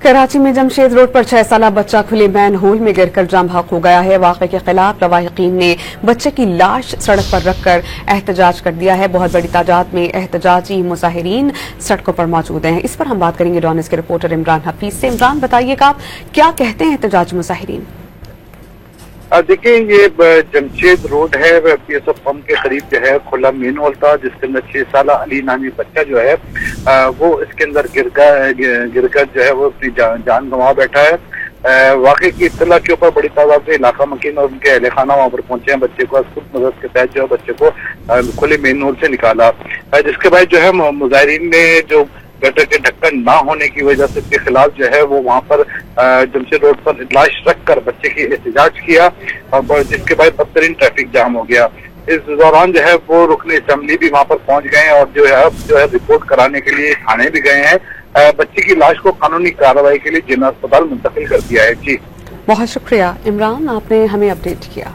कराची में जमशेद रोड पर 6 साला बच्चा खुले मैन होल में गिरकर जाम बहक हो गया है। वाक़े के खिलाफ लवाहिकीन ने बच्चे की लाश सड़क पर रखकर एहतजाज कर दिया है। बहुत बड़ी तादाद में एहतजाजी मुजाहिरीन सड़कों पर मौजूद हैं। इस पर हम बात करेंगे डॉन न्यूज़ के रिपोर्टर इमरान हफीज से। इमरान, बताइएगा क्या कहते हैं एहतजाजी मुजाहिरीन? देखिए, ये जमशेद रोड है, PSF पंप के करीब जो है खुला मेन होल था, जिसके अंदर 6 साला अली नामी बच्चा जो है वो इसके अंदर गिरकर जो है वो अपनी जान गंवा बैठा है। वाकई की इत्तला के ऊपर बड़ी तादाद में इलाका मकीन और उनके अहले खाना वहाँ पर पहुंचे हैं। बच्चे को खुद मदद के तहत जो है बच्चे को खुले मेन होल से निकाला, जिसके बाद जो है मुजाहिरीन ने जो गटर के ढक्कन ना होने की वजह से इसके खिलाफ जो है वो वहाँ पर जमशेद रोड पर लाश रखकर बच्चे की एहतजाज किया, और जिसके बाद बदतरीन ट्रैफिक जाम हो गया। इस दौरान जो है वो रुकने असेंबली भी वहाँ पर पहुंच गए हैं और जो है रिपोर्ट कराने के लिए थाने भी गए हैं। बच्चे की लाश को कानूनी कार्रवाई के लिए जिला अस्पताल मुंतकिल कर दिया है। जी, बहुत शुक्रिया इमरान, आपने हमें अपडेट किया।